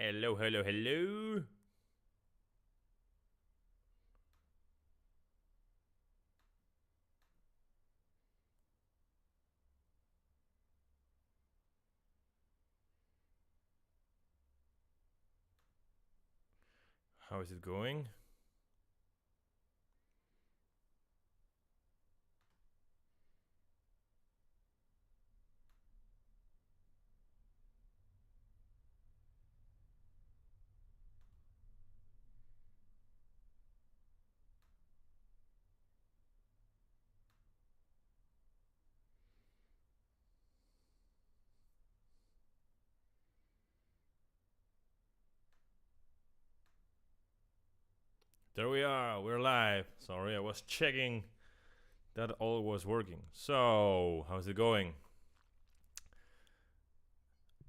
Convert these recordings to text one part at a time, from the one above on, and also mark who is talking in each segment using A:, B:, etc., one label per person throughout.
A: Hello, hello, hello. How is it going? There we are, we're live. Sorry, I was checking that all was working. So, how's it going?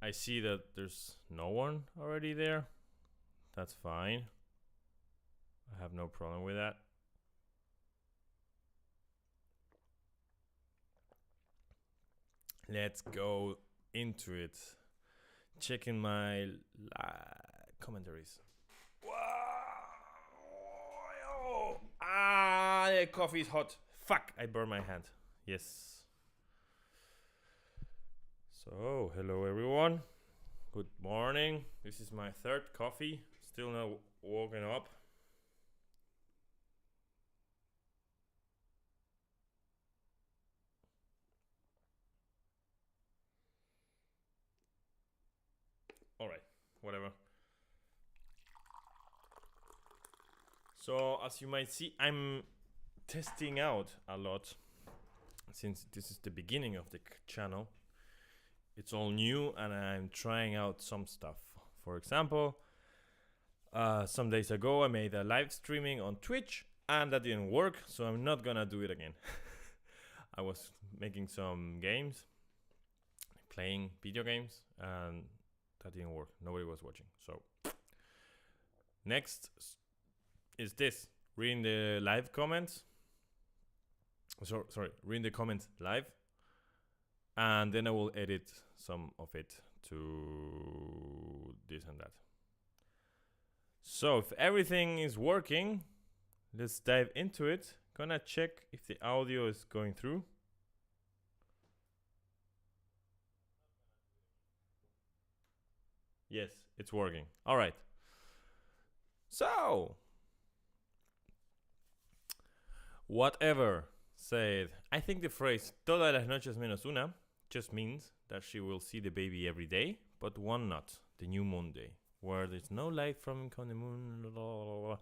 A: I see that there's no one already there. That's fine. I have no problem with that. Let's go into it. Checking my commentaries. Wow. The coffee is hot. Fuck, I burned my hand. Yes. So, hello everyone. Good morning. This is my third coffee. Still not woken up. Alright, whatever. So, as you might see, I'm testing out a lot since this is the beginning of the channel. It's all new and I'm trying out some stuff. For example, some days ago I made a live streaming on Twitch and that didn't work, so I'm not gonna do it again. I was making some games, playing video games, and that didn't work. Nobody was watching. So next is this, reading the live comments. Sorry, reading the comments live, and then I will edit some of it to this and that. So if everything is working, let's dive into it. Gonna check if the audio is going through. Yes, it's working. All right. So, whatever said, I think the phrase todas las noches menos una just means that she will see the baby every day, but one not, the new moon day, where there's no light from the moon. Blah, blah, blah.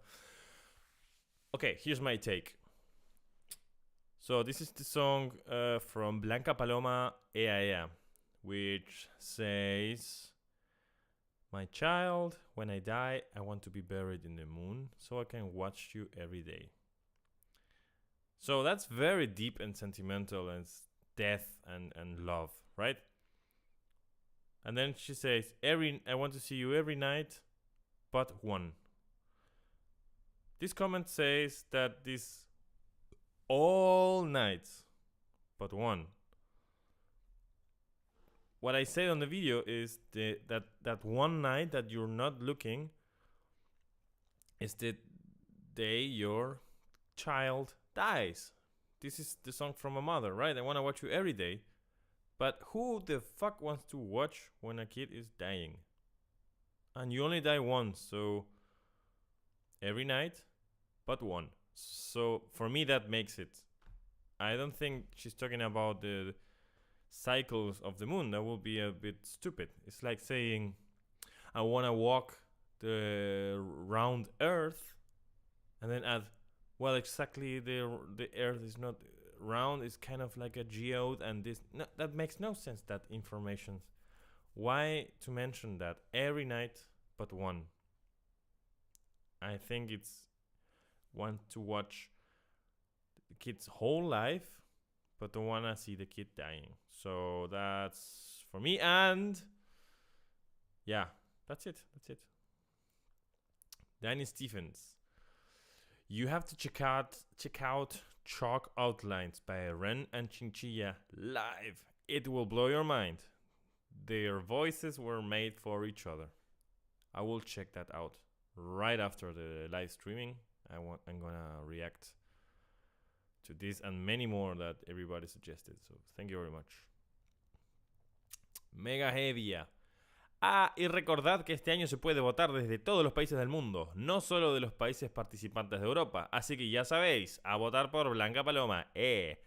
A: Okay, here's my take. So this is the song from Blanca Paloma, Ea Ea, which says, "My child, when I die, I want to be buried in the moon so I can watch you every day." So that's very deep and sentimental, and death and love, right? And then she says, I want to see you every night, but one. This comment says that this all nights, but one. What I said on the video is that one night that you're not looking is the day your child dies. This is the song from a mother, right? I want to watch you every day. But who the fuck wants to watch when a kid is dying? And you only die once, so every night, but one. So for me, that makes it. I don't think she's talking about the cycles of the moon. That would be a bit stupid. It's like saying, I want to walk the round Earth, and then add, well, exactly the Earth is not round. It's kind of like a geode, and this that makes no sense. That information. Why to mention that every night but one? I think it's want to watch the kid's whole life, but don't wanna see the kid dying. So that's for me, and yeah, that's it. Danny Stephens. You have to check out Chalk Outlines by Ren and Chinchilla live. It will blow your mind. Their voices were made for each other. I will check that out right after the live streaming. I'm gonna react to this and many more that everybody suggested. So thank you very much. Mega Heavia. Ah, y recordad que este año se puede votar desde todos los países del mundo, no solo de los países participantes de Europa. Así que ya sabéis, a votar por Blanca Paloma. It's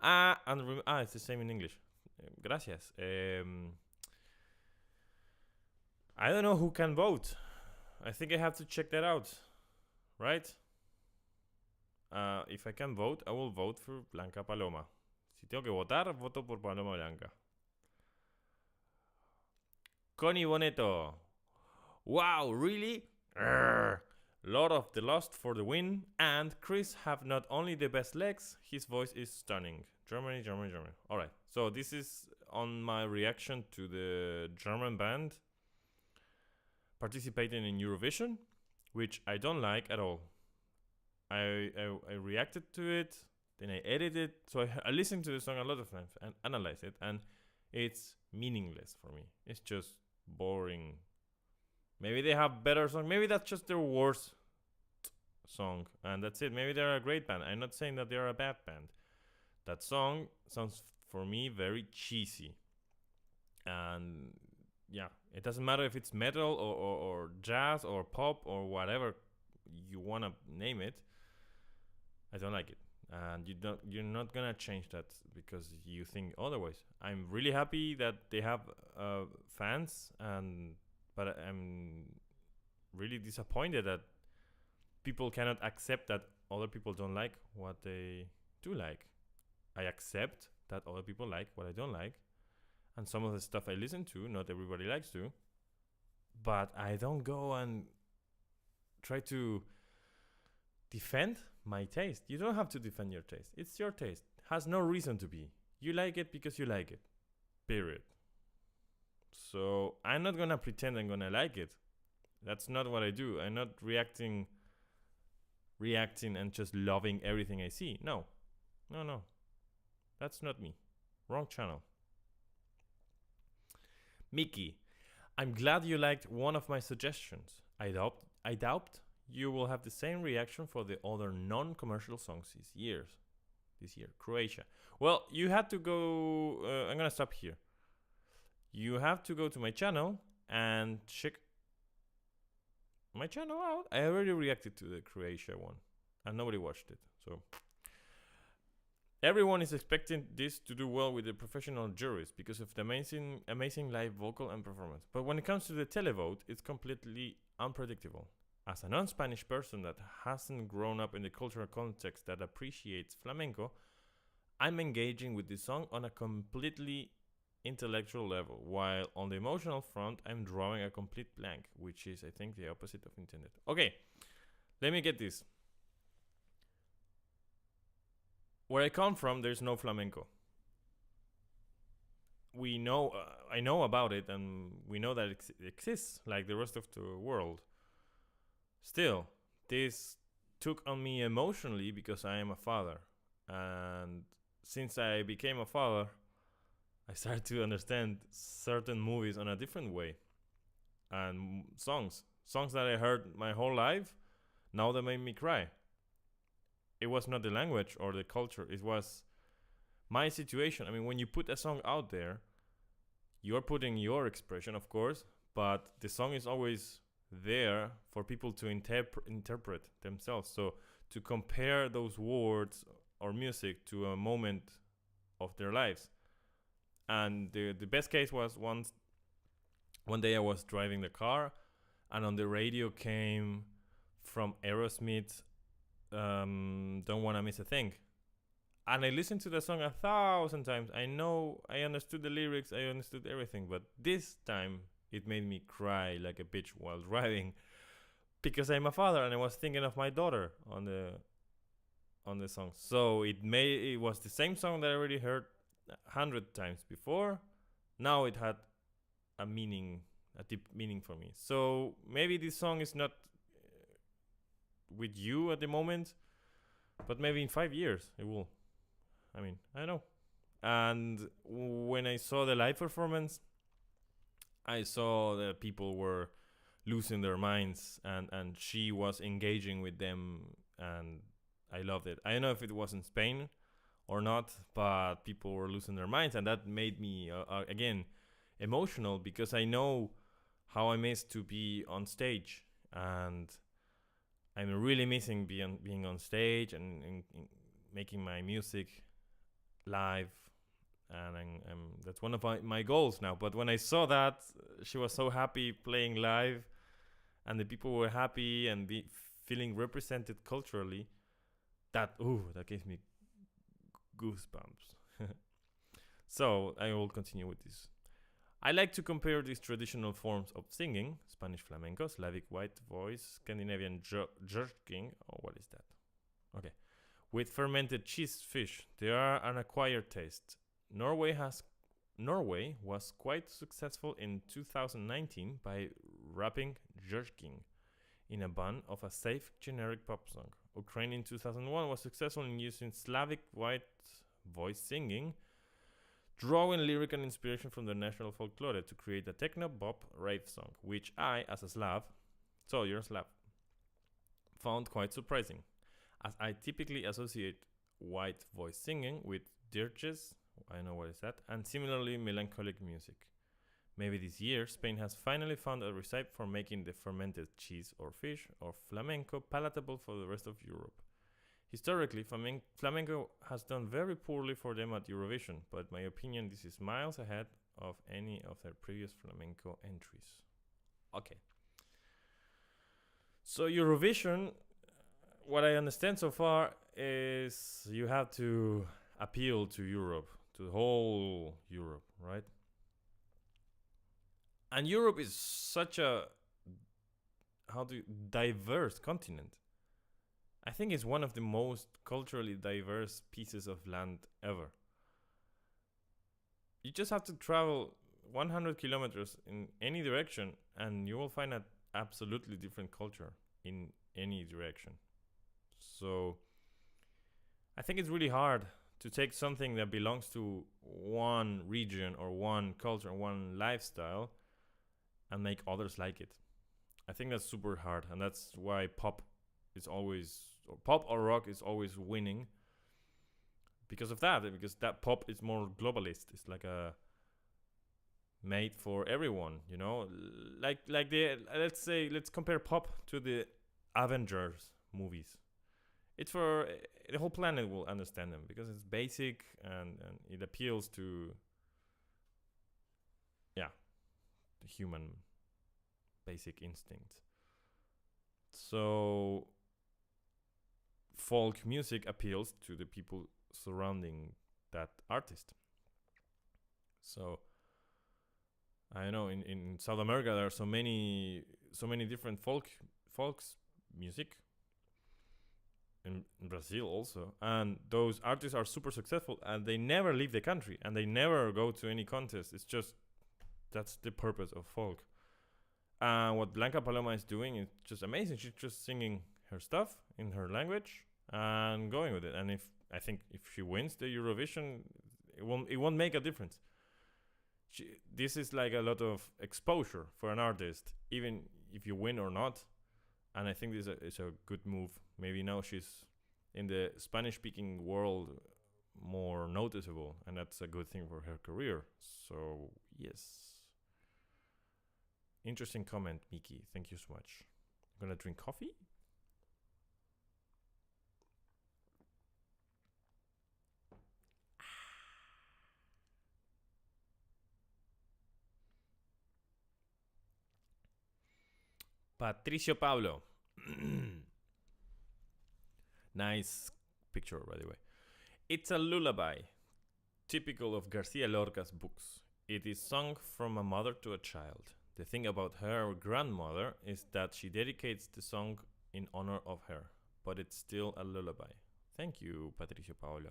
A: the same in English. Gracias. I don't know who can vote. I think I have to check that out. Right? If I can vote, I will vote for Blanca Paloma. Si tengo que votar, voto por Paloma Blanca. Connie Boneto. Wow, really? Lord of the Lost for the win. And Chris have not only the best legs, his voice is stunning. Germany, Germany, Germany. Alright, so this is on my reaction to the German band participating in Eurovision, which I don't like at all. I reacted to it, then I edited it. So I listened to the song a lot of times and analyzed it, and it's meaningless for me. It's just boring. Maybe they have better songs. Maybe that's just their worst song, and that's it. Maybe they're a great band. I'm not saying that they're a bad band. That song sounds for me very cheesy, and yeah, it doesn't matter if it's metal or jazz or pop or whatever you wanna name it. I don't like it, and you're not gonna change that because you think otherwise. I'm really happy that they have fans, but I'm really disappointed that people cannot accept that other people don't like what they do like. I accept that other people like what I don't like, and some of the stuff I listen to, not everybody likes to, but I don't go and try to defend my taste. You don't have to defend your taste. It's your taste. Has no reason to be. You like it because you like it. Period. So I'm not gonna pretend I'm gonna like it. That's not what I do. I'm not reacting and just loving everything I see. No. That's not me. Wrong channel. Mickey, I'm glad you liked one of my suggestions. I doubt you will have the same reaction for the other non-commercial songs this year. Croatia. Well, you had to go. I'm gonna stop here. You have to go to my channel and check my channel out. I already reacted to the Croatia one, and nobody watched it. So everyone is expecting this to do well with the professional juries because of the amazing live vocal and performance. But when it comes to the televote, it's completely unpredictable. As a non-Spanish person that hasn't grown up in the cultural context that appreciates flamenco, I'm engaging with this song on a completely intellectual level, while on the emotional front, I'm drawing a complete blank, which is, I think, the opposite of intended. Okay, let me get this. Where I come from, there's no flamenco. We know, I know about it, and we know that it exists like the rest of the world. Still, this took on me emotionally because I am a father. And since I became a father, I started to understand certain movies on a different way. And songs that I heard my whole life, now they made me cry. It was not the language or the culture, it was my situation. I mean, when you put a song out there, you're putting your expression, of course, but the song is always there for people to interpret themselves. So to compare those words or music to a moment of their lives. And the best case was one day I was driving the car, and on the radio came from Aerosmith, Don't Wanna Miss a Thing. And I listened to the song 1,000 times. I know, I understood the lyrics, I understood everything, but this time it made me cry like a bitch while driving, because I'm a father and I was thinking of my daughter on the song. So it was the same song that I already heard 100 times before. Now it had a deep meaning for me. So maybe this song is not with you at the moment, but maybe in 5 years it will. I mean, I don't know. And when I saw the live performance, I saw that people were losing their minds, and she was engaging with them, and I loved it. I don't know if it was in Spain or not, but people were losing their minds, and that made me again emotional, because I know how I miss to be on stage, and I'm really missing being on stage and making my music live, and that's one of my goals now. But when I saw that she was so happy playing live, and the people were happy and feeling represented culturally, that gave me goosebumps. So I will continue with this. I like to compare these traditional forms of singing, Spanish flamenco, Slavic white voice, Scandinavian jerking, what is that? Okay. With fermented cheese fish. They are an acquired taste. Norway was quite successful in 2019 by rapping jerking in a bun of a safe generic pop song. Ukraine in 2001 was successful in using Slavic white voice singing, drawing lyrical inspiration from the national folklore to create a techno-bop rave song, which I, as a Slav, so you're a Slav, found quite surprising, as I typically associate white voice singing with dirges, I know what is that, and similarly melancholic music. Maybe this year, Spain has finally found a recipe for making the fermented cheese or fish or flamenco palatable for the rest of Europe. Historically, flamenco has done very poorly for them at Eurovision, but in my opinion, this is miles ahead of any of their previous flamenco entries. Okay. So Eurovision, what I understand so far is you have to appeal to Europe, to the whole Europe, right? And Europe is such a diverse continent. I think it's one of the most culturally diverse pieces of land ever. You just have to travel 100 kilometers in any direction, and you will find an absolutely different culture in any direction. So I think it's really hard to take something that belongs to one region or one culture or one lifestyle and make others like it. I think that's super hard, and that's why pop or rock is always winning, because of that, because that pop is more globalist. It's like a made for everyone, you know, like the let's compare pop to the Avengers movies. It's for the whole planet will understand them, because it's basic and it appeals to the human basic instincts. So folk music appeals to the people surrounding that artist. So I know in South America there are so many different folks music. In Brazil also, and those artists are super successful, and they never leave the country, and they never go to any contest. It's just that's the purpose of folk. And what Blanca Paloma is doing is just amazing. She's just singing her stuff in her language and going with it. And I think if she wins the Eurovision, it won't make a difference. This is like a lot of exposure for an artist, even if you win or not. And I think this is a good move. Maybe now she's in the Spanish-speaking world more noticeable, and that's a good thing for her career. So yes. Interesting comment, Miki. Thank you so much. I'm gonna drink coffee. Patricio Pablo. Nice picture, by the way. It's a lullaby, typical of Garcia Lorca's books. It is sung from a mother to a child. The thing about her grandmother is that she dedicates the song in honor of her, but it's still a lullaby. Thank you, Patricio Paolo.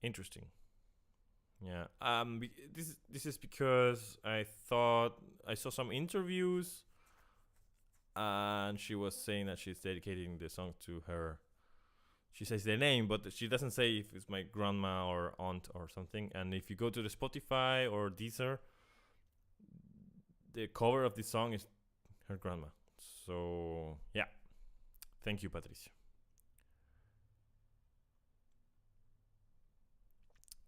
A: Interesting. Yeah. This is because I thought I saw some interviews, and she was saying that she's dedicating the song to her. She says the name, but she doesn't say if it's my grandma or aunt or something. And if you go to the Spotify or Deezer, the cover of the song is her grandma. So yeah, thank you, Patricia.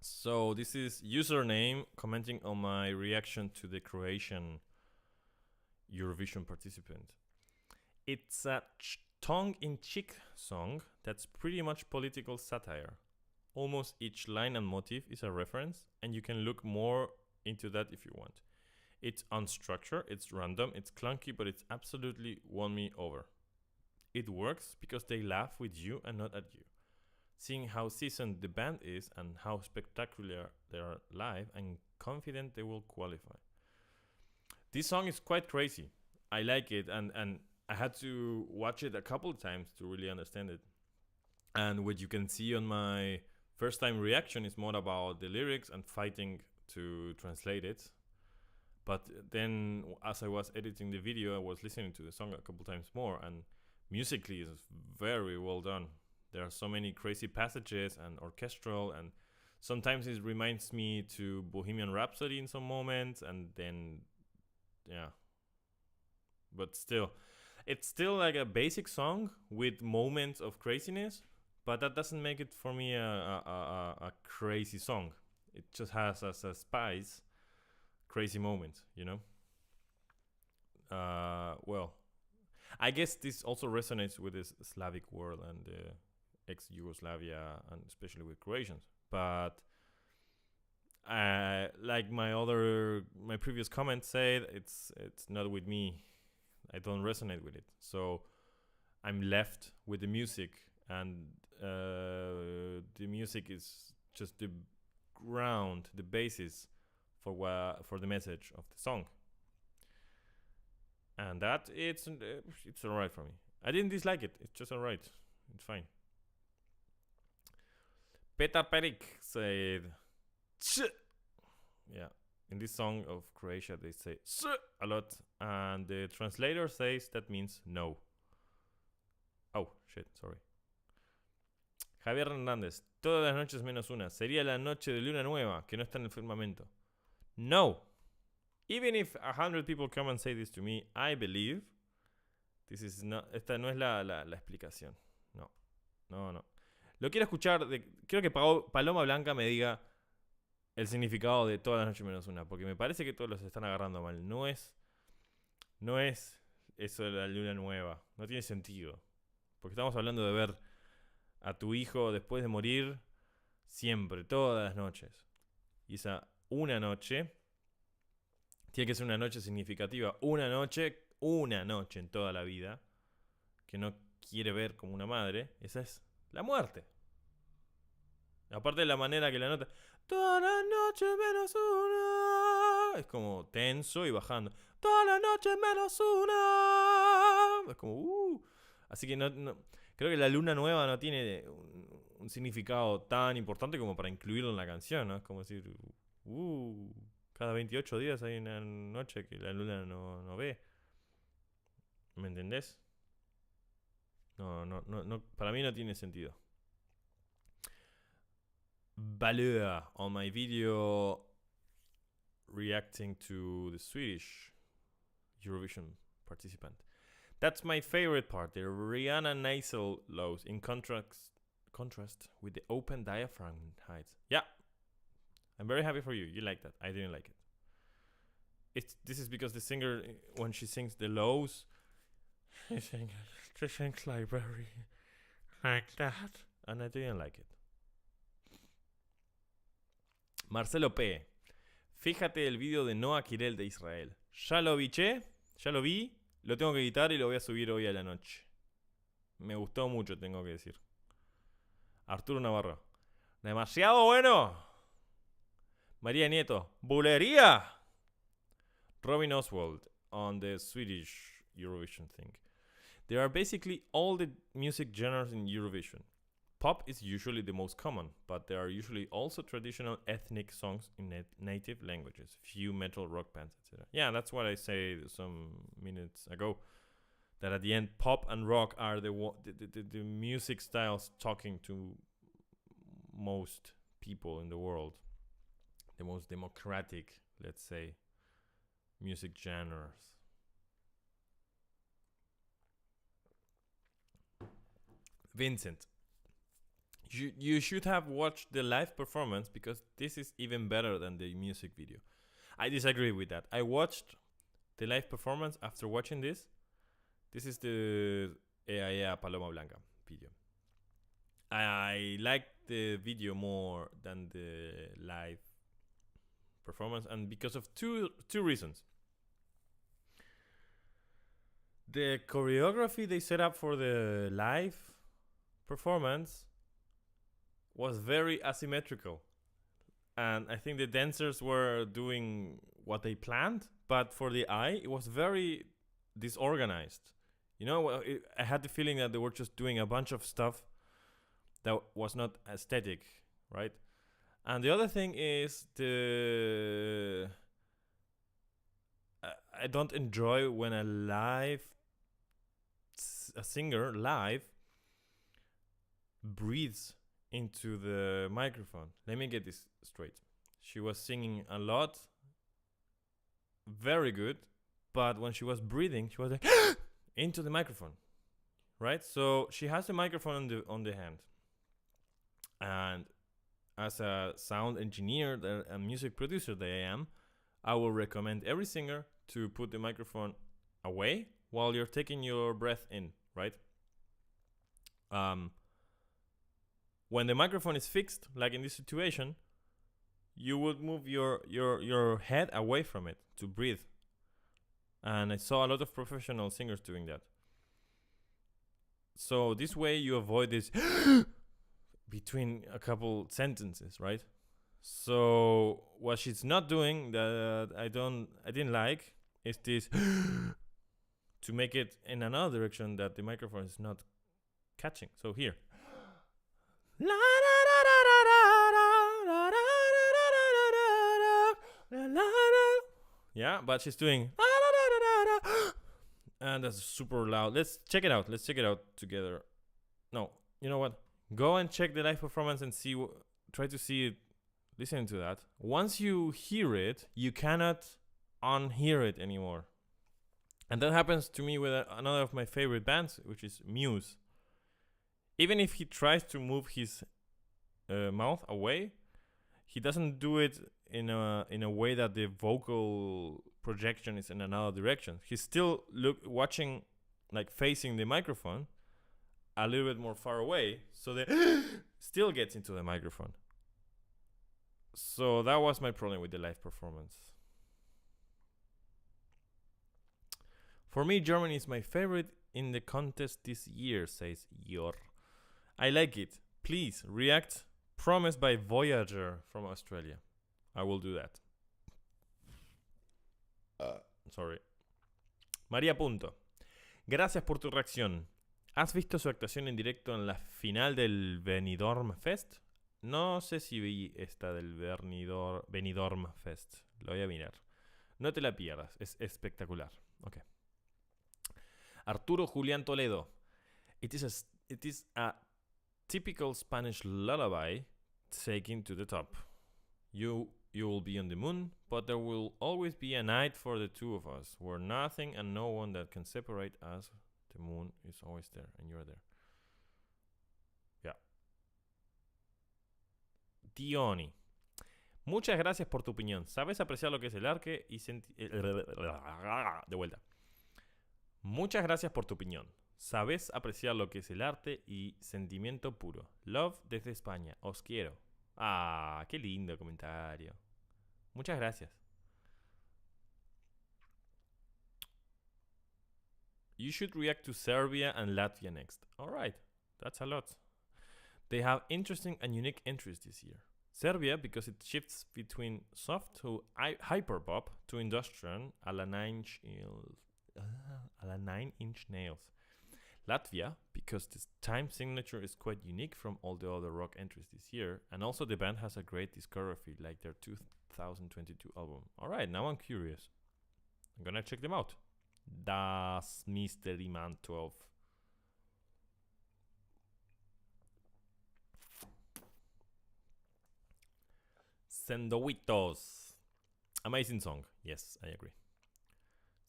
A: So this is username commenting on my reaction to the Croatian Eurovision participant. It's a tongue-in-cheek song that's pretty much political satire. Almost each line and motif is a reference, and you can look more into that if you want. It's unstructured, it's random, it's clunky, but it's absolutely won me over. It works because they laugh with you and not at you. Seeing how seasoned the band is and how spectacular they are live, I'm confident they will qualify. This song is quite crazy. I like it, and I had to watch it a couple of times to really understand it. And what you can see on my first time reaction is more about the lyrics and fighting to translate it. But then, as I was editing the video, I was listening to the song a couple times more, and musically it's very well done. There are so many crazy passages and orchestral, and sometimes it reminds me to Bohemian Rhapsody in some moments, and then, yeah. But still, it's still like a basic song with moments of craziness, but that doesn't make it for me a crazy song. It just has as a spice crazy moments, you know. Well, I guess this also resonates with this Slavic world and ex-Yugoslavia, and especially with Croatians. But like my previous comment said, it's not with me. I don't resonate with it. So I'm left with the music, and the music is just the ground, the basis for the message of the song. And that it's alright for me. I didn't dislike it. It's just alright. It's fine. Petar Perik said, "Ch." Yeah, in this song of Croatia they say "ch" a lot, and the translator says that means no. Oh shit, sorry. Javier Hernández, todas las noches menos una. Sería la noche de luna nueva que no está en el firmamento. No. Even if 100 people come and say this to me, I believe esta no es la explicación. No. Lo quiero escuchar. Quiero que Paloma Blanca me diga el significado de todas las noches menos una, porque me parece que todos los están agarrando mal. No es eso de la luna nueva. No tiene sentido. Porque estamos hablando de ver a tu hijo después de morir siempre, todas las noches. Y esa una noche tiene que ser una noche significativa. Una noche en toda la vida que no quiere ver como una madre. Esa es la muerte. Aparte de la manera que la nota, toda la noche menos una, es como tenso y bajando. Toda la noche menos una, es como así que no creo que la luna nueva no tiene un significado tan importante como para incluirlo en la canción, ¿no? Es como decir, cada 28 días hay una noche que la luna no ve. ¿Me entendés? No, para mí no tiene sentido. Valeur on my video reacting to the Swedish Eurovision participant. That's my favorite part, the Rihanna nasal lows in contrast with the open diaphragm heights. Yeah, I'm very happy for you. You like that. I didn't like it. This is because the singer, when she sings the lows, she sings like very like that, and I didn't like it. Marcelo P. Fíjate el video de Noah Kirel de Israel. Ya lo vi, lo tengo que editar y lo voy a subir hoy a la noche. Me gustó mucho, tengo que decir. Arturo Navarro. Demasiado bueno. María Nieto. Bulería. Robin Oswald on the Swedish Eurovision thing. There are basically all the music genres in Eurovision. Pop is usually the most common, but there are usually also traditional ethnic songs in native languages, few metal, rock bands, etc. Yeah, that's what I said some minutes ago. That at the end, pop and rock are the music styles talking to most people in the world. The most democratic, let's say, music genres. Vincent, you should have watched the live performance because this is even better than the music video. I disagree with that. I watched the live performance after watching this. This is the Ea Ea Paloma Blanca video. I like the video more than the live performance, and because of two reasons. The choreography they set up for the live performance was very asymmetrical, and I think the dancers were doing what they planned, but for the eye it was very disorganized. I had the feeling that they were just doing a bunch of stuff that was not aesthetic, right? And the other thing is I don't enjoy when a singer live breathes into the microphone. Let me get this straight. She was singing a lot, very good, but when she was breathing, she was like into the microphone, right? So she has the microphone on the hand, and as a sound engineer, a music producer that I am, I will recommend every singer to put the microphone away while you're taking your breath in, right? When the microphone is fixed, like in this situation, you would move your head away from it to breathe. And I saw a lot of professional singers doing that. So this way you avoid this between a couple sentences, right? So what she's not doing that I didn't like is this to make it in another direction that the microphone is not catching. So here. Yeah, but she's doing and that's super loud. Let's check it out together. No, you know what? Go and check the live performance and try to see it, listen to that. Once you hear it, you cannot unhear it anymore. And that happens to me with another of my favorite bands, which is Muse. Even if he tries to move his mouth away, he doesn't do it in a way that the vocal projection is in another direction. He's still watching, like facing the microphone a little bit more far away, so that still gets into the microphone. So that was my problem with the live performance. For me, Germany is my favorite in the contest this year, says Yor. I like it. Please react. Promised by Voyager from Australia. I will do that. Sorry. María Punto. Gracias por tu reacción. ¿Has visto su actuación en directo en la final del Benidorm Fest? No sé si vi esta del Benidorm Fest. Lo voy a mirar. No te la pierdas. Es espectacular. Okay. Arturo Julián Toledo. It is a typical Spanish lullaby taken to the top. You will be on the moon, but there will always be a night for the two of us, where nothing and no one that can separate us. The moon is always there, and you're there. Yeah. Dioni. Muchas gracias por tu opinión. Sabes apreciar lo que es el arte y de vuelta. Muchas gracias por tu opinión. Sabes apreciar lo que es el arte y sentimiento puro. Love desde España. Os quiero. Ah, qué lindo comentario. Muchas gracias. You should react to Serbia and Latvia next. All right, that's a lot. They have interesting and unique entries this year. Serbia, because it shifts between soft to hyperpop to industrial a la 9-inch nails. Latvia, because the time signature is quite unique from all the other rock entries this year, and also the band has a great discography like their 2022 album. Alright, now I'm curious. I'm gonna check them out. Das Mystery Man 12. Sendowitos. Amazing song. Yes, I agree.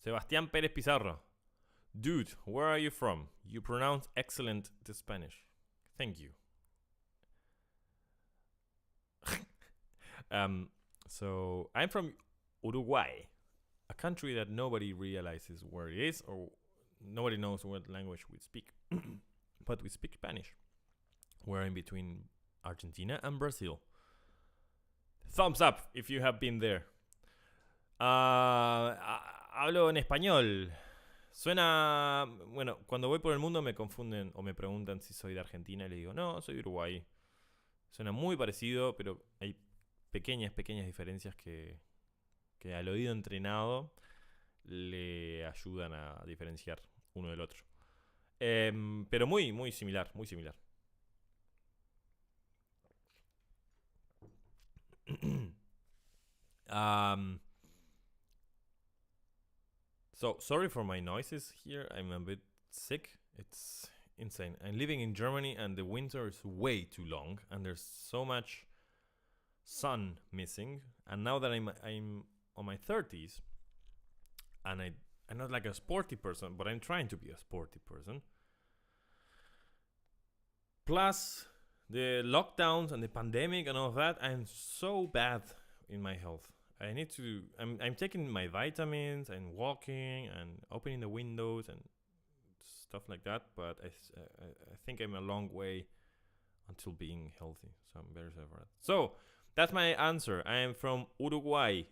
A: Sebastián Pérez Pizarro. Dude, where are you from? You pronounce excellent the Spanish. Thank you. So I'm from Uruguay, a country that nobody realizes where it is, or nobody knows what language we speak. But we speak Spanish. We're in between Argentina and Brazil. Thumbs up if you have been there. Hablo en español. Suena. Bueno, cuando voy por el mundo me confunden o me preguntan si soy de Argentina y le digo, no, soy de Uruguay. Suena muy parecido, pero hay pequeñas diferencias que al oído entrenado le ayudan a diferenciar uno del otro. Pero muy similar, muy similar. So sorry for my noises here. I'm a bit sick. It's insane. I'm living in Germany and the winter is way too long and there's so much sun missing. And now that I'm on my 30s and I'm not like a sporty person, but I'm trying to be a sporty person. Plus the lockdowns and the pandemic and all of that, I'm so bad in my health. I'm taking my vitamins and walking and opening the windows and stuff like that, but I think I'm a long way until being healthy, so I'm very sorry for that. So that's my answer. I am from Uruguay.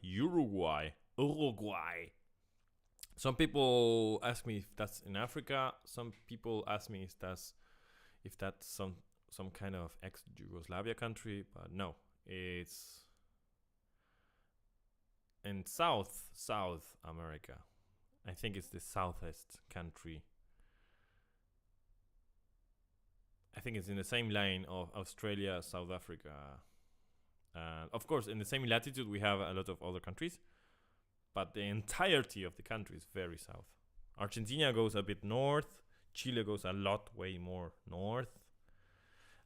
A: Some people ask me if that's in Africa. Some people ask me if that's some kind of ex-Yugoslavia country, but no, it's in South America. I think it's the southest country. I think it's in the same line of Australia, South Africa. Of course, in the same latitude, we have a lot of other countries, but the entirety of the country is very south. Argentina goes a bit north. Chile goes a lot way more north.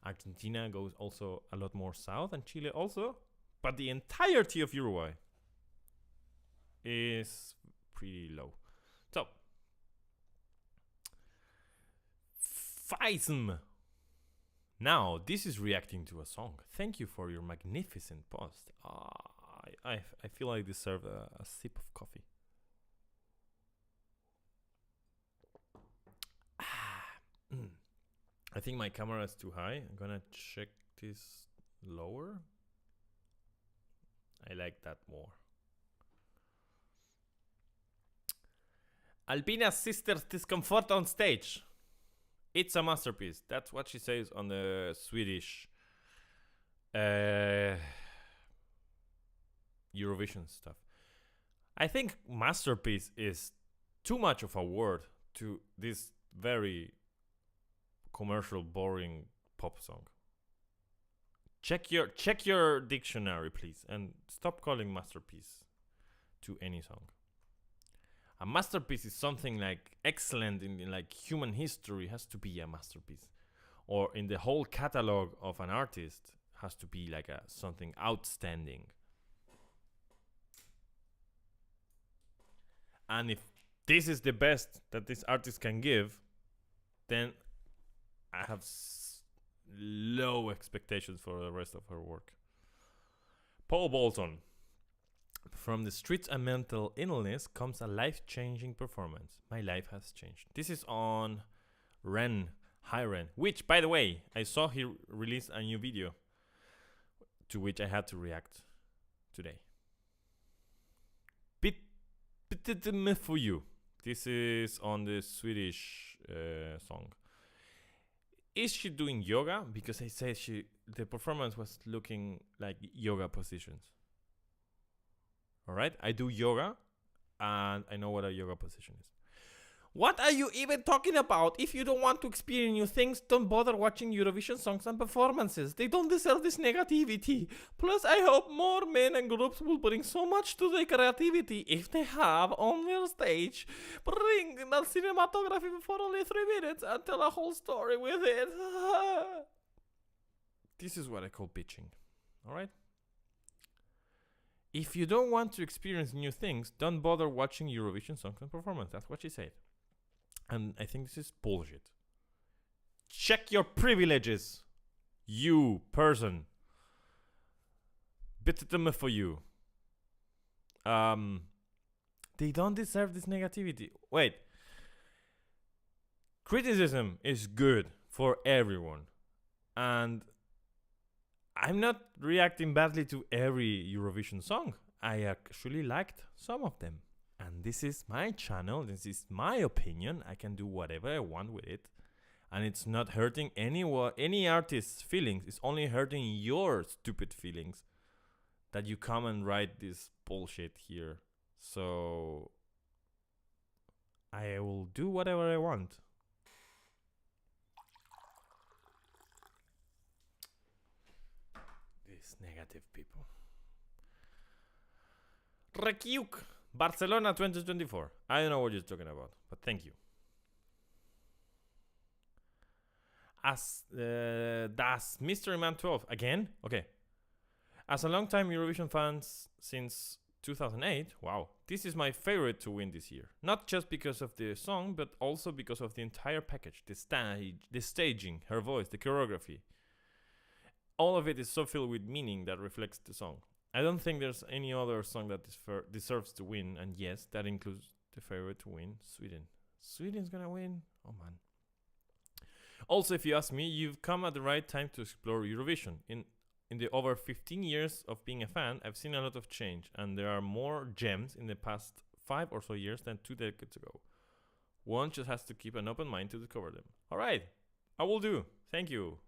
A: Argentina goes also a lot more south, and Chile also. But the entirety of Uruguay is pretty low. So, Faism. Now, this is reacting to a song. Thank you for your magnificent post. I feel I deserve a sip of coffee. I think my camera is too high. I'm gonna check this lower. I like that more. Albina's sister's discomfort on stage. It's a masterpiece. That's what she says on the Swedish Eurovision stuff. I think masterpiece is too much of a word to this very commercial, boring pop song. Check your dictionary, please, and stop calling masterpiece to any song. A masterpiece is something like excellent in like human history has to be a masterpiece, or in the whole catalog of an artist has to be like something outstanding. And if this is the best that this artist can give, then I have low expectations for the rest of her work. Paul Bolton. From the streets and mental illness comes a life-changing performance. My life has changed. This is on Ren, Hi Ren, which, by the way, I saw he released a new video to which I had to react today. Bit for you. This is on the Swedish song. Is she doing yoga? Because I said the performance was looking like yoga positions. All right, I do yoga, and I know what a yoga position is. What are you even talking about? If you don't want to experience new things, don't bother watching Eurovision songs and performances. They don't deserve this negativity. Plus, I hope more men and groups will bring so much to their creativity if they have on their stage. Bring the cinematography for only 3 minutes and tell a whole story with it. This is what I call bitching. All right? If you don't want to experience new things, don't bother watching Eurovision songs and performance. That's what she said. And I think this is bullshit. Check your privileges, you person. Bit them for you. They don't deserve this negativity. Wait. Criticism is good for everyone. And I'm not reacting badly to every Eurovision song. I actually liked some of them. And this is my channel. This is my opinion. I can do whatever I want with it. And it's not hurting any artist's feelings. It's only hurting your stupid feelings that you come and write this bullshit here. So I will do whatever I want. These negative people. Rekiuk, Barcelona 2024. I don't know what you're talking about, but thank you. As Das Mystery Man 12 again? Okay. As a long-time Eurovision fan since 2008, wow, this is my favorite to win this year. Not just because of the song, but also because of the entire package, the staging, her voice, the choreography. All of it is so filled with meaning that reflects the song. I don't think there's any other song that deserves to win, and yes, that includes the favorite to win, Sweden. Sweden's gonna win? Oh man. Also, if you ask me, you've come at the right time to explore Eurovision. In the over 15 years of being a fan, I've seen a lot of change, and there are more gems in the past 5 or so years than 2 decades ago. One just has to keep an open mind to discover them. Alright, I will do. Thank you.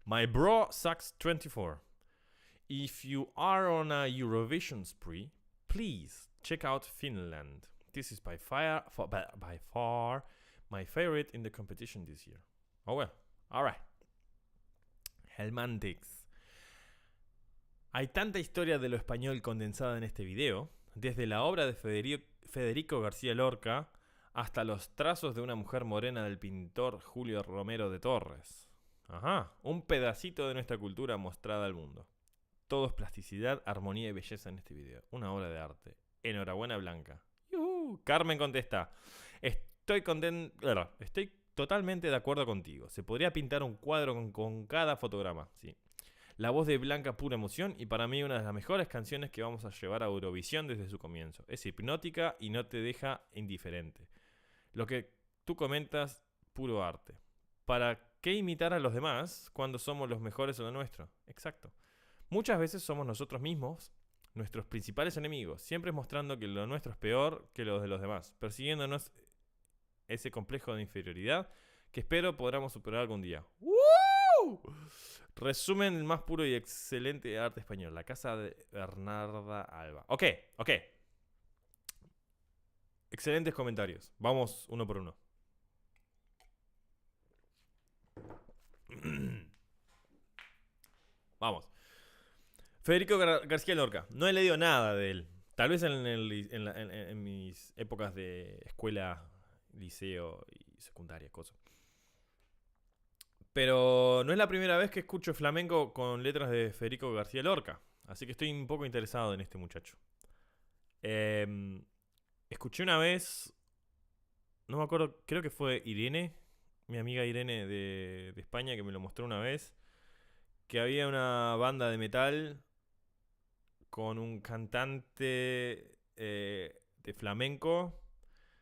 A: My bro sucks 24. If you are on a Eurovision spree, please check out Finland. This is by far my favorite in the competition this year. Oh well, alright. Helmantix. Hay tanta historia de lo español condensada en este video, desde la obra de Federico García Lorca hasta los trazos de una mujer morena del pintor Julio Romero de Torres. Ajá, un pedacito de nuestra cultura mostrada al mundo. Todo es plasticidad, armonía y belleza en este video. Una obra de arte. Enhorabuena, Blanca. Carmen contesta. Estoy totalmente de acuerdo contigo. Se podría pintar un cuadro con cada fotograma. Sí. La voz de Blanca, pura emoción, y para mí una de las mejores canciones que vamos a llevar a Eurovisión desde su comienzo. Es hipnótica y no te deja indiferente. Lo que tú comentas, puro arte. ¿Para qué imitar a los demás cuando somos los mejores en lo nuestro? Exacto. Muchas veces somos nosotros mismos nuestros principales enemigos, siempre mostrando que lo nuestro es peor que lo de los demás, persiguiéndonos ese complejo de inferioridad que espero podamos superar algún día. ¡Woo! Resumen el más puro y excelente arte español, La Casa de Bernarda Alba. Ok. Excelentes comentarios. Vamos uno por uno. Vamos. Federico García Lorca. No he leído nada de él. Tal vez en mis épocas de escuela, liceo y secundaria, cosas. Pero no es la primera vez que escucho flamenco con letras de Federico García Lorca. Así que estoy un poco interesado en este muchacho. Escuché una vez, no me acuerdo, creo que fue Irene, mi amiga Irene de España, que me lo mostró una vez, que había una banda de metal con un cantante de flamenco,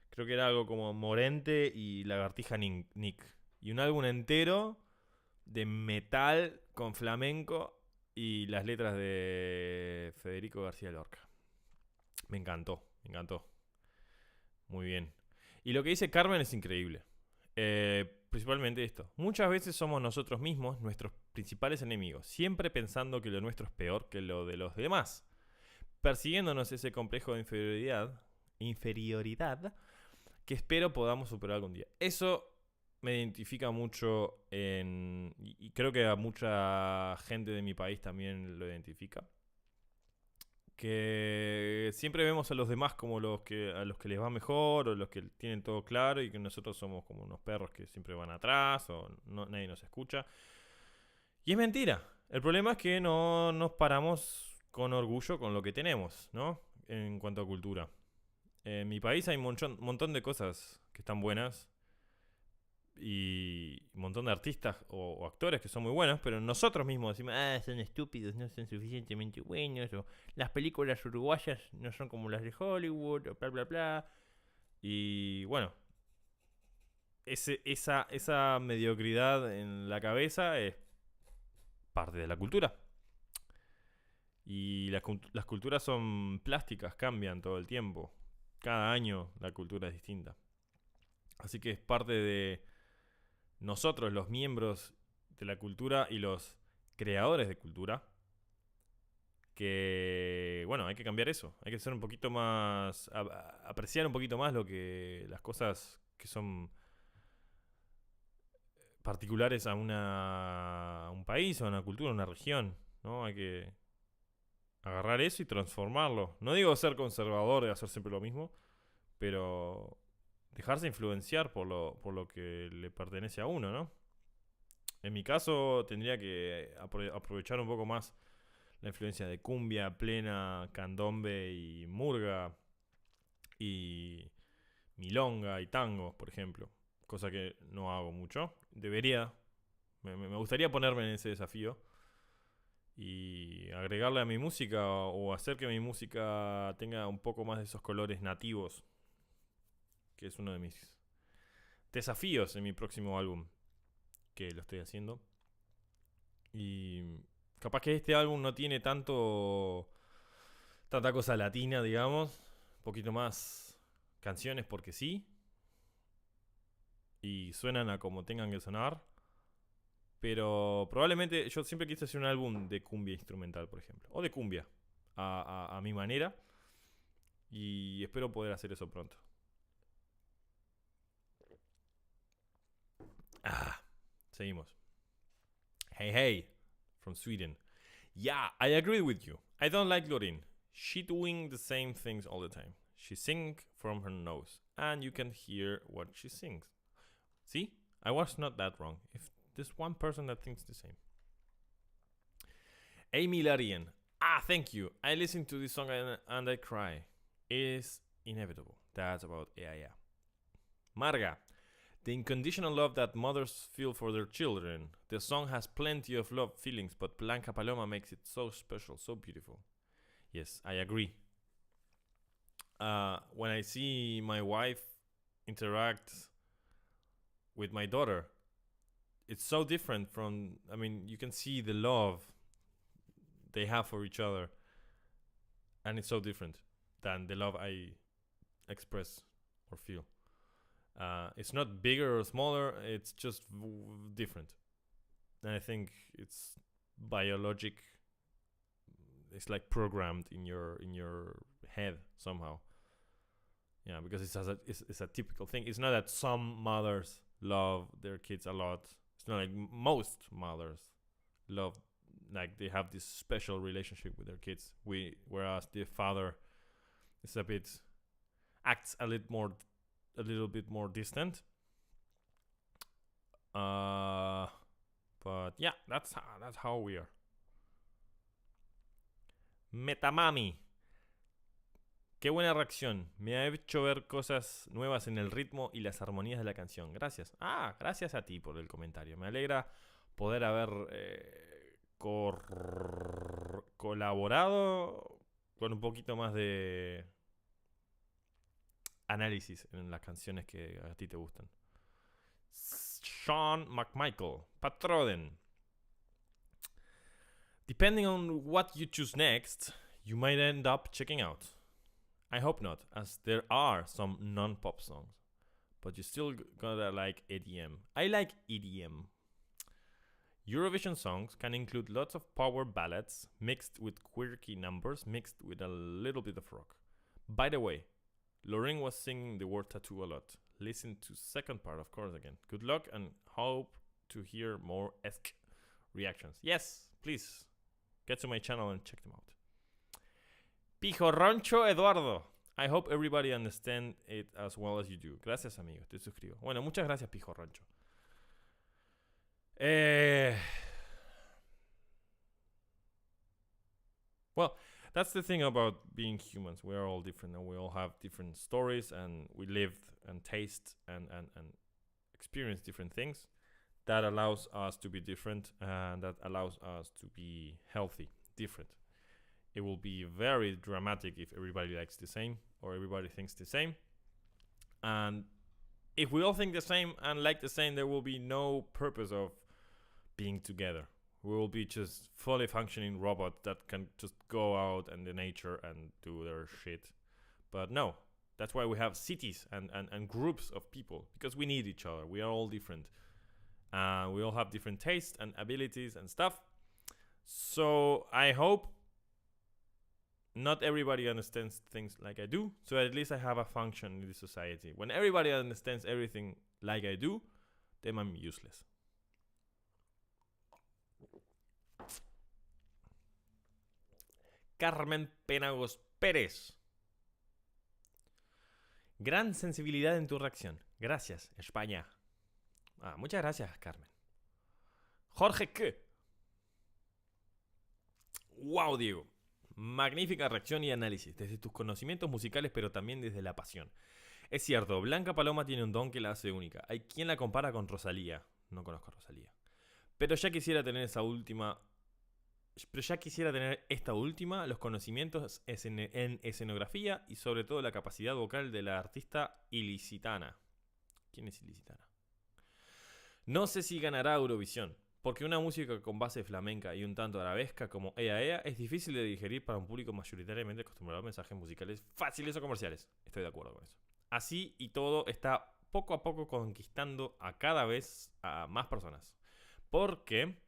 A: creo que era algo como Morente y Lagartija Nick, y un álbum entero de metal con flamenco y las letras de Federico García Lorca. Me encantó. Muy bien. Y lo que dice Carmen es increíble. Principalmente esto. Muchas veces somos nosotros mismos nuestros principales enemigos, siempre pensando que lo nuestro es peor que lo de los demás, persiguiéndonos ese complejo de inferioridad que espero podamos superar algún día. Eso me identifica mucho y creo que a mucha gente de mi país también lo identifica. Que siempre vemos a los demás como a los que les va mejor o los que tienen todo claro, y que nosotros somos como unos perros que siempre van atrás o nadie nos escucha. Y es mentira. El problema es que no nos paramos con orgullo con lo que tenemos, ¿no? En cuanto a cultura. En mi país hay un montón de cosas que están buenas y un montón de artistas o actores que son muy buenos, pero nosotros mismos decimos, son estúpidos, no son suficientemente buenos, o las películas uruguayas no son como las de Hollywood, o bla, bla, bla. Y bueno, esa mediocridad en la cabeza es parte de la cultura. Y las culturas son plásticas, cambian todo el tiempo. Cada año la cultura es distinta. Así que es parte de nosotros, los miembros de la cultura y los creadores de cultura, que, bueno, hay que cambiar eso. Hay que ser un poquito más, apreciar un poquito más las cosas que son particulares a un país, a una cultura, a una región, ¿no? Hay que agarrar eso y transformarlo. No digo ser conservador y hacer siempre lo mismo, pero dejarse influenciar por lo que le pertenece a uno, ¿no? En mi caso tendría que aprovechar un poco más la influencia de cumbia, plena, candombe y murga y milonga y tango, por ejemplo. Cosa que no hago mucho. Debería. Me gustaría ponerme en ese desafío y agregarle a mi música o hacer que mi música tenga un poco más de esos colores nativos, que es uno de mis desafíos en mi próximo álbum, que lo estoy haciendo. Y capaz que este álbum no tiene tanta cosa latina, digamos, un poquito más canciones porque sí, y suenan a como tengan que sonar. Pero probablemente yo siempre quise hacer un álbum de cumbia instrumental, por ejemplo, o de cumbia a mi manera, y espero poder hacer eso pronto. Seguimos. Hey, hey, from Sweden. Yeah, I agree with you. I don't like Lorin. She doing the same things all the time. She sings from her nose, and you can hear what she sings. See? I was not that wrong. If there's one person that thinks the same. Amy Larian. Thank you. I listen to this song and I cry. It's inevitable. That's about yeah. Marga. The unconditional love that mothers feel for their children. The song has plenty of love feelings, but Blanca Paloma makes it so special, so beautiful. Yes, I agree. When I see my wife interact with my daughter, it's so different from, I mean, you can see the love they have for each other, and it's so different than the love I express or feel. It's not bigger or smaller, it's just different. And I think it's biologic. It's like programmed in your head somehow. Yeah, because it's a typical thing. It's not that some mothers love their kids a lot. It's not like most mothers love, like they have this special relationship with their kids. Whereas the father is acts a little bit more distant. But yeah, that's how we are. Metamami. Qué buena reacción. Me ha hecho ver cosas nuevas en el ritmo y las armonías de la canción. Gracias. Gracias a ti por el comentario. Me alegra poder haber colaborado con un poquito más de análisis en las canciones que a ti te gustan. Sean McMichael. Patroden. Depending on what you choose next, you might end up checking out. I hope not, as there are some non-pop songs. But you still gotta like EDM. I like EDM. Eurovision songs can include lots of power ballads mixed with quirky numbers, mixed with a little bit of rock. By the way, Lorraine was singing the word tattoo a lot. Listen to second part, of course, again. Good luck and hope to hear more esque reactions. Yes, please, get to my channel and check them out. Pijorroncho Eduardo. I hope everybody understand it as well as you do. Gracias, amigo. Te suscribo. Bueno, muchas gracias, Pijorroncho. Well, that's the thing about being humans. We are all different and we all have different stories and we live and taste and experience different things. That allows us to be different, and that allows us to be healthy, different. It will be very dramatic if everybody likes the same or everybody thinks the same. And if we all think the same and like the same, there will be no purpose of being together. We will be just fully functioning robots that can just go out in the nature and do their shit. But no, that's why we have cities and groups of people, because we need each other. We are all different. We all have different tastes and abilities and stuff. So I hope not everybody understands things like I do. So at least I have a function in the society. When everybody understands everything like I do, then I'm useless. Carmen Penagos Pérez. Gran sensibilidad en tu reacción. Gracias, España. Muchas gracias, Carmen. Jorge K. Wow, Diego. Magnífica reacción y análisis, desde tus conocimientos musicales, pero también desde la pasión. Es cierto, Blanca Paloma tiene un don que la hace única. Hay quien la compara con Rosalía. No conozco a Rosalía. Pero ya quisiera tener esta última, los conocimientos en escenografía y sobre todo la capacidad vocal de la artista ilicitana. ¿Quién es ilicitana? No sé si ganará Eurovisión, porque una música con base flamenca y un tanto arabesca como Ea Ea es difícil de digerir para un público mayoritariamente acostumbrado a mensajes musicales fáciles o comerciales. Estoy de acuerdo con eso. Así y todo está poco a poco conquistando a cada vez a más personas. Porque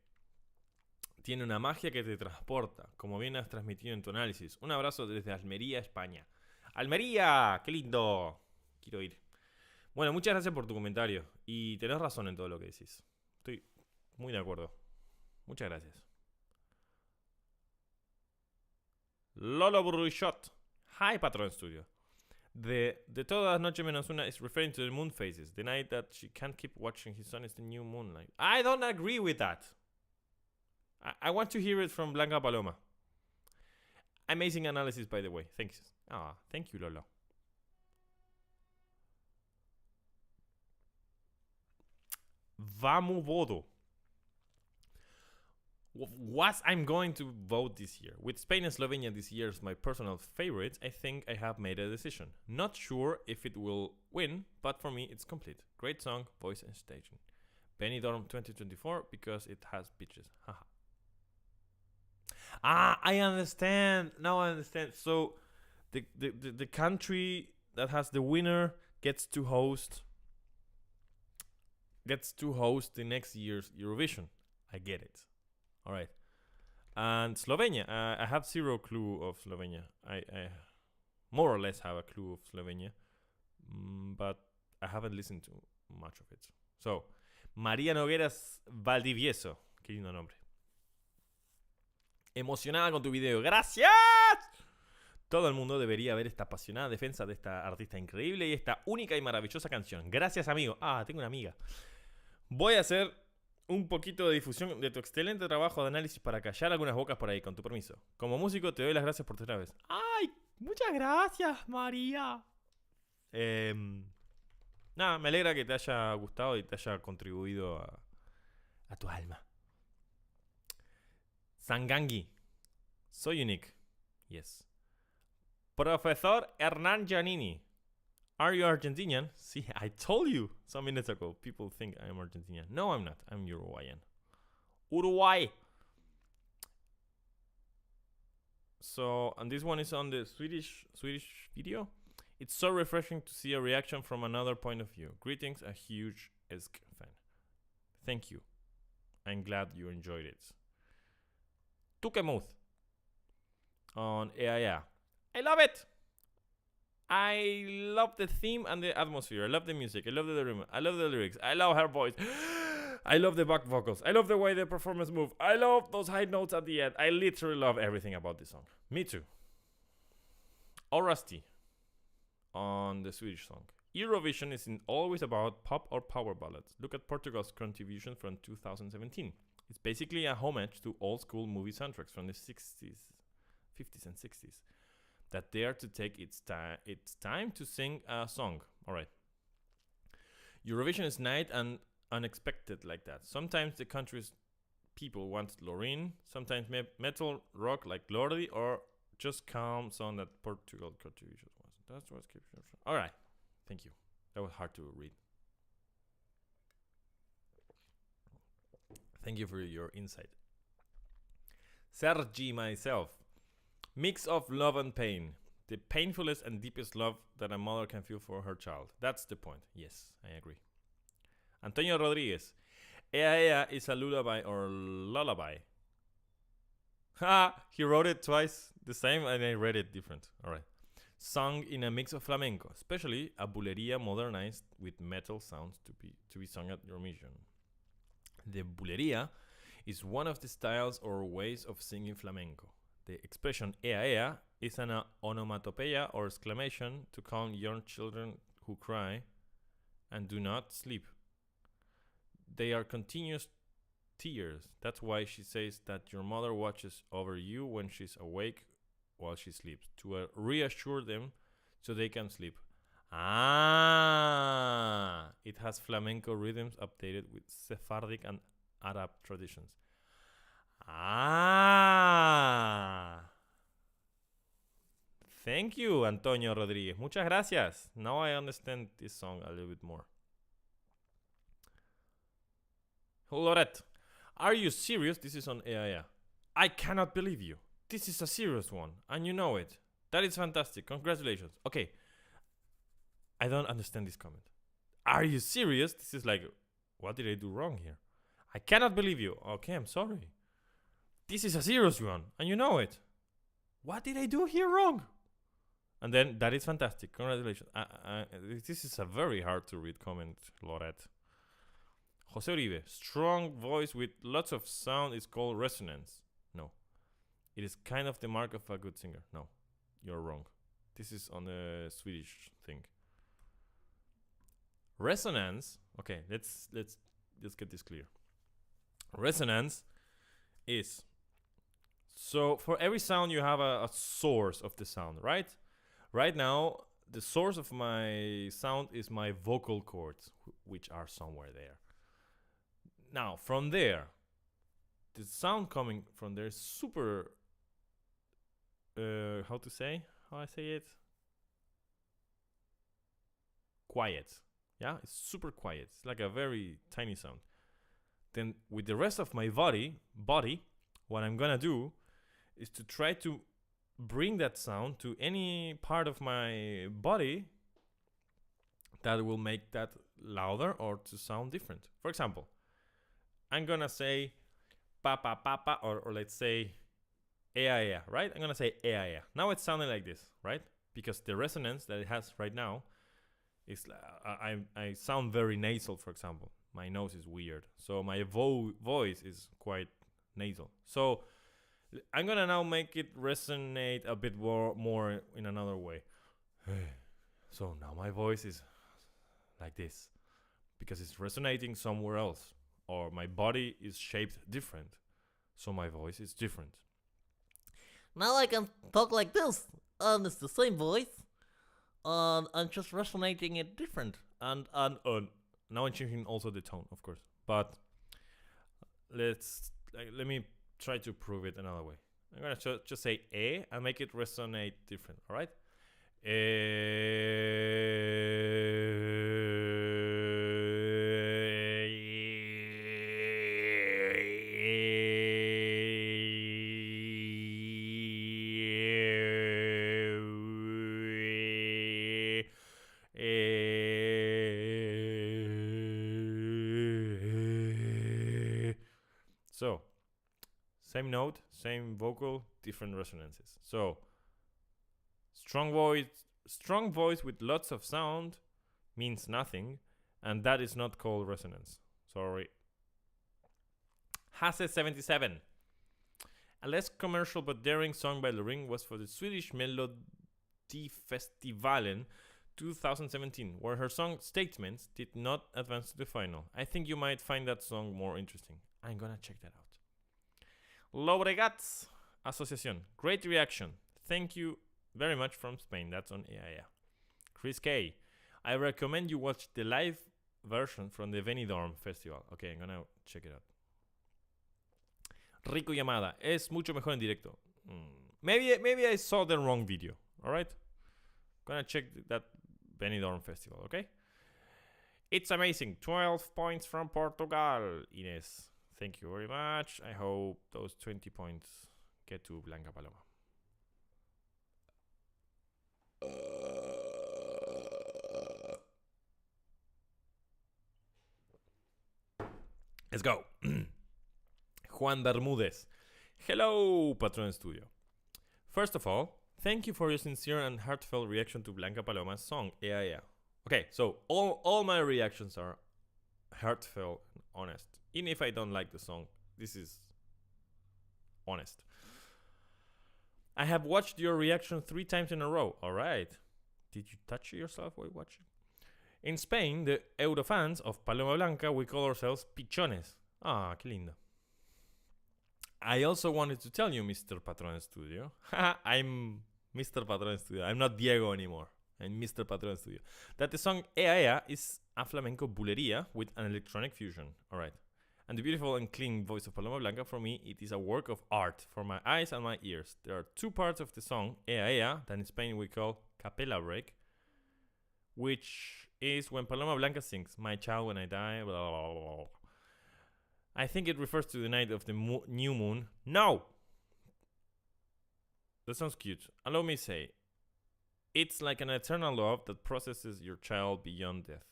A: tiene una magia que te transporta, como bien has transmitido en tu análisis. Un abrazo desde Almería, España. ¡Almería! ¡Qué lindo! Quiero ir. Bueno, muchas gracias por tu comentario. Y tenés razón en todo lo que decís. Estoy muy de acuerdo. Muchas gracias. Lolo Burrushot. Hi, Patron Studio. The Todas las noches menos una is referring to the moon phases. The night that she can't keep watching his son is the new moonlight. I don't agree with that. I want to hear it from Blanca Paloma. Amazing analysis, by the way. Thanks. Thank you, Lolo. Vamos voto. What I'm going to vote this year. With Spain and Slovenia this year as my personal favorites, I think I have made a decision. Not sure if it will win, but for me it's complete. Great song, voice and staging. Benidorm 2024 because it has beaches. Haha. I understand. Now I understand. So the country that has the winner gets to host the next year's Eurovision. I get it. All right. And Slovenia. I have zero clue of Slovenia. I more or less have a clue of Slovenia, but I haven't listened to much of it. So, María Nogueras Valdivieso. Qué lindo nombre. Emocionada con tu video. ¡Gracias! Todo el mundo debería ver esta apasionada defensa de esta artista increíble y esta única y maravillosa canción. Gracias, amigo. Tengo una amiga. Voy a hacer un poquito de difusión de tu excelente trabajo de análisis para callar algunas bocas por ahí, con tu permiso. Como músico, te doy las gracias por tercera vez. ¡Ay! Muchas gracias, María. Nada, me alegra que te haya gustado y te haya contribuido a tu alma. Sangangi. So unique. Yes. Profesor Hernán Giannini. Are you Argentinian? See, I told you some minutes ago. People think I'm Argentinian. No, I'm not. I'm Uruguayan. Uruguay. So, and this one is on the Swedish video. It's so refreshing to see a reaction from another point of view. Greetings, a huge ESC fan. Thank you. I'm glad you enjoyed it. Tukemuth on AIA. I love it. I love the theme and the atmosphere. I love the music. I love the rhythm. I love the lyrics. I love her voice. I love the back vocals. I love the way the performance move. I love those high notes at the end. I literally love everything about this song. Me too. Or Rusty on the Swedish song. Eurovision isn't always about pop or power ballads. Look at Portugal's contribution from 2017. It's basically a homage to old school movie soundtracks from the 60s, 50s and 60s that dare to take its time to sing a song. All right. Eurovision is night and unexpected like that. Sometimes the country's people want Loreen, sometimes metal rock like Lordi, or just calm song that Portugal contribution was. That's what keeps. All right, thank you. That was hard to read. Thank you for your insight. Sergi, myself. Mix of love and pain. The painfulest and deepest love that a mother can feel for her child. That's the point. Yes, I agree. Antonio Rodriguez. Ea Ea is a lullaby or lullaby. Ha! He wrote it twice the same and I read it different. Alright. Sung in a mix of flamenco, especially a bulería modernized with metal sounds to be sung at Eurovision. The bulería is one of the styles or ways of singing flamenco. The expression ea ea is an onomatopoeia or exclamation to calm young children who cry and do not sleep. They are continuous tears. That's why she says that your mother watches over you when she's awake while she sleeps, to reassure them so they can sleep. Ah, it has flamenco rhythms updated with Sephardic and Arab traditions. Ah. Thank you, Antonio Rodriguez. Muchas gracias. Now I understand this song a little bit more. Lorette, are you serious? This is on Ea. I cannot believe you. This is a serious one, and you know it. That is fantastic. Congratulations. Okay. I don't understand this comment. Are you serious? This is like, what did I do wrong here? I cannot believe you. Okay, I'm sorry. This is a serious one, and you know it. What did I do here wrong? And then, that is fantastic. Congratulations. This is a very hard to read comment, Lorette. Jose Uribe, strong voice with lots of sound is called resonance. No. It is kind of the mark of a good singer. No, you're wrong. This is on the Swedish thing. Resonance. Okay, let's get this clear. Resonance is, so for every sound you have a source of the sound, right? Right now, the source of my sound is my vocal cords, which are somewhere there. Now, from there, the sound coming from there is super, how I say it? Quiet. Yeah, it's super quiet. It's like a very tiny sound. Then with the rest of my body, what I'm gonna do is to try to bring that sound to any part of my body that will make that louder or to sound different. For example, I'm gonna say papa papa or let's say ea ea, right? I'm gonna say ea ea. Now it's sounding like this, right? Because the resonance that it has right now is I sound very nasal, for example. My nose is weird, so my voice is quite nasal. So I'm gonna now make it resonate a bit more in another way. So now my voice is like this because it's resonating somewhere else, or my body is shaped different, so my voice is different.
B: Now I can talk like this, and it's the same voice, and I'm just resonating it different.
A: And now I'm changing also the tone, of course. But let me try to prove it another way. I'm gonna just say "e" and make it resonate different. All right. So, same note, same vocal, different resonances. So, strong voice with lots of sound means nothing, and that is not called resonance. Sorry. Hasse77. A less commercial but daring song by Loreen was for the Swedish Melodifestivalen 2017, where her song Statements did not advance to the final. I think you might find that song more interesting. I'm gonna check that out. Lobregats Asociación. Great reaction. Thank you very much from Spain. That's on EAEA. Chris K. I recommend you watch the live version from the Benidorm Festival. Okay, I'm gonna check it out. Rico Yamada, es mucho mejor en directo. Maybe I saw the wrong video. All right, gonna check that Benidorm Festival. Okay, it's amazing. 12 points from Portugal. Ines, thank you very much. I hope those 20 points get to Blanca Paloma. Let's go. Juan Bermúdez. Hello, Patron Studio. First of all, thank you for your sincere and heartfelt reaction to Blanca Paloma's song, Ea Ea. Okay, so all my reactions are heartfelt and honest. Even if I don't like the song, this is honest. I have watched your reaction 3 times in a row. All right. Did you touch yourself while watching? In Spain, the Eurofans of Paloma Blanca, we call ourselves pichones. Ah, qué lindo. I also wanted to tell you, Mr. Patron Studio. I'm Mr. Patron Studio. I'm not Diego anymore. I'm Mr. Patron Studio. That the song Ea Ea is a flamenco bulería with an electronic fusion. All right. And the beautiful and clean voice of Paloma Blanca, for me, it is a work of art for my eyes and my ears. There are 2 parts of the song, Ea Ea, that in Spain we call capella break, which is when Paloma Blanca sings, my child when I die, blah, blah, blah, blah. I think it refers to the night of the new moon. No! That sounds cute. Allow me to say, it's like an eternal love that processes your child beyond death.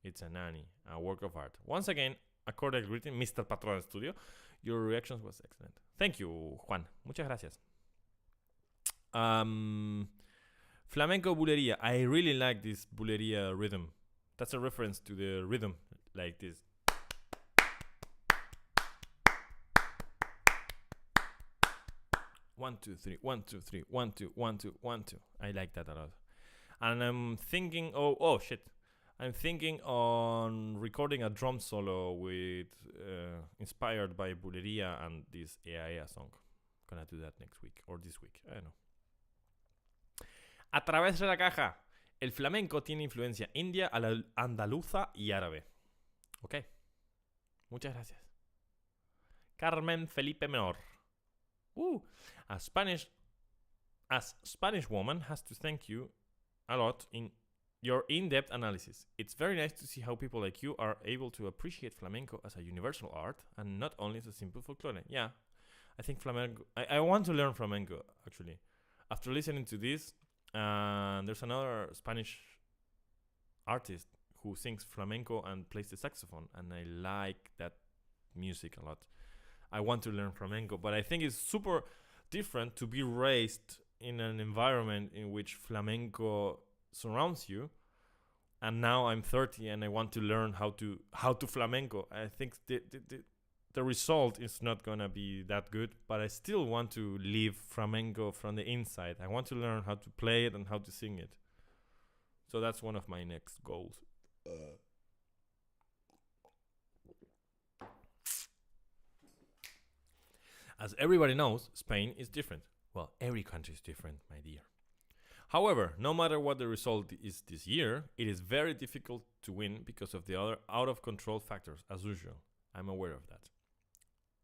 A: It's a nanny, a work of art. Once again, a cordial greeting, Mr. Patron Studio. Your reactions was excellent. Thank you, Juan. Muchas gracias. Flamenco bulería. I really like this bulería rhythm. That's a reference to the rhythm, like this. 1, 2, 3, 1, 2, 3, 1, 2, 1, 2, 1, 2. I like that a lot. And I'm thinking, oh shit. I'm thinking on recording a drum solo with inspired by bulería and this Ea Ea song. Gonna do that next week or this week. I don't know. A través de la caja. El flamenco tiene influencia india, andaluza y árabe. Ok. Muchas gracias. Carmen Felipe Menor. As Spanish woman has to thank you a lot in your in-depth analysis. It's very nice to see how people like you are able to appreciate flamenco as a universal art and not only as a simple folklore. Yeah, I think flamenco. I want to learn flamenco actually. After listening to this, there's another Spanish artist who sings flamenco and plays the saxophone, and I like that music a lot. I want to learn flamenco, but I think it's super different to be raised in an environment in which flamenco surrounds you, and now I'm 30 and I want to learn how to flamenco. I think the result is not gonna be that good, but I still want to live flamenco from the inside. I want to learn how to play it and how to sing it. So that's one of my next goals. As everybody knows, Spain is different. Well, every country is different, my dear. However, no matter what the result is this year, it is very difficult to win because of the other out-of-control factors, as usual. I'm aware of that.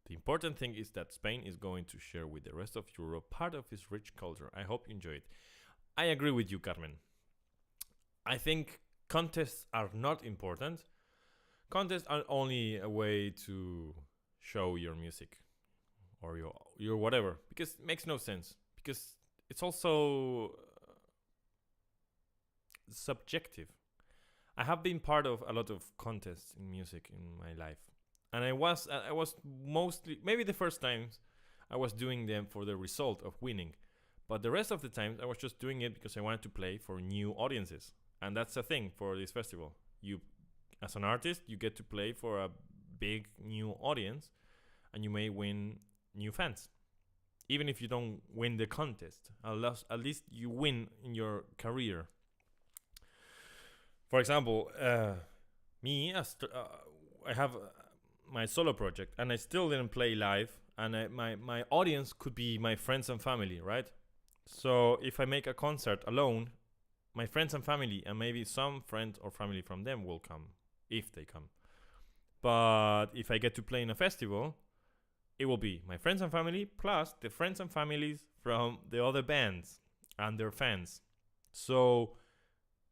A: The important thing is that Spain is going to share with the rest of Europe part of its rich culture. I hope you enjoy it. I agree with you, Carmen. I think contests are not important. Contests are only a way to show your music or your whatever, because it makes no sense. Because it's also subjective. I have been part of a lot of contests in music in my life, and I was mostly, maybe the first times I was doing them for the result of winning, but the rest of the times I was just doing it because I wanted to play for new audiences. And that's the thing for this festival. You, as an artist, you get to play for a big new audience, and you may win new fans. Even if you don't win the contest, at least you win in your career. For example, me, I have my solo project, and I still didn't play live, and my audience could be my friends and family, right? So if I make a concert alone, my friends and family, and maybe some friend or family from them will come if they come. But if I get to play in a festival, it will be my friends and family plus the friends and families from the other bands and their fans. So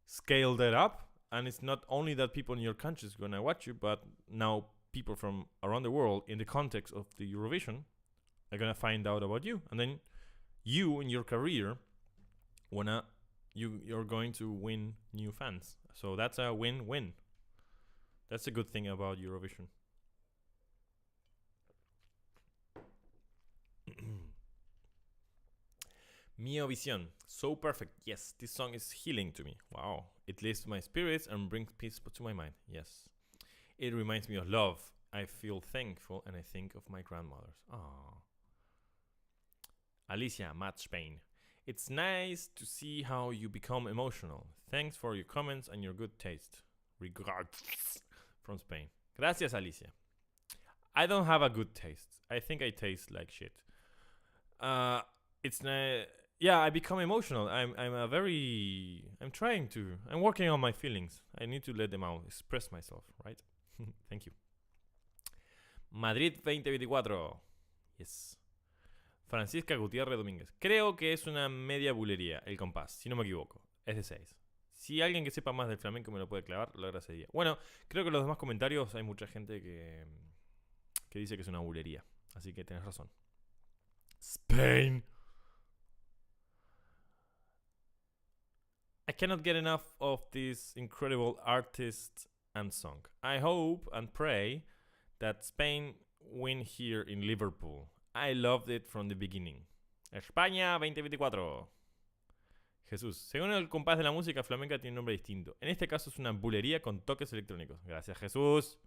A: scale that up, and it's not only that people in your country is gonna watch you, but now people from around the world in the context of the Eurovision are gonna find out about you, and then you in your career you're going to win new fans. So that's a win-win. That's a good thing about Eurovision. Mio Vision, so perfect. Yes, this song is healing to me. Wow, it lifts my spirits and brings peace to my mind. Yes, it reminds me of love. I feel thankful and I think of my grandmothers. Aww. Alicia, Matt Spain. It's nice to see how you become emotional. Thanks for your comments and your good taste. Regards from Spain. Gracias, Alicia. I don't have a good taste. I think I taste like shit. It's not. Yeah, I become emotional. I'm working on my feelings. I need to let them out, express myself, right? Thank you. Madrid 2024. Yes. Francisca Gutiérrez Domínguez. Creo que es una media bulería el compás, si no me equivoco. Es de 6. Si alguien que sepa más del flamenco me lo puede clavar, lo agradecería. Bueno, creo que en los demás comentarios hay mucha gente que dice que es una bulería. Así que tenés razón. Spain. I cannot get enough of this incredible artist and song. I hope and pray that Spain win here in Liverpool. I loved it from the beginning. España 2024. Jesús, según el compás de la música flamenca tiene un nombre distinto. En este caso es una bulería con toques electrónicos. Gracias, Jesús.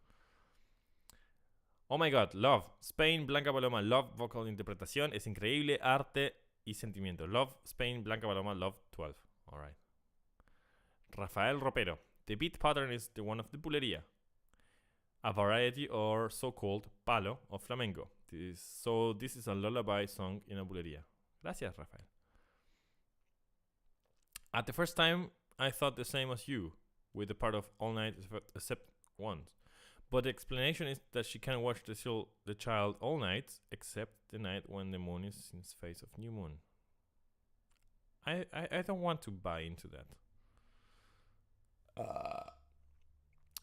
A: Oh my god, love. Spain, Blanca Paloma, love vocal interpretación. Es increíble, arte y sentimiento. Love, Spain, Blanca Paloma, love 12. Alright. Rafael Ropero. The beat pattern is the one of the bulería, a variety or so-called palo of flamenco. This is a lullaby song in a bulería. Gracias, Rafael. At the first time, I thought the same as you, with the part of all night except once. But the explanation is that she can watch the child all night, except the night when the moon is in the face of new moon. I don't want to buy into that.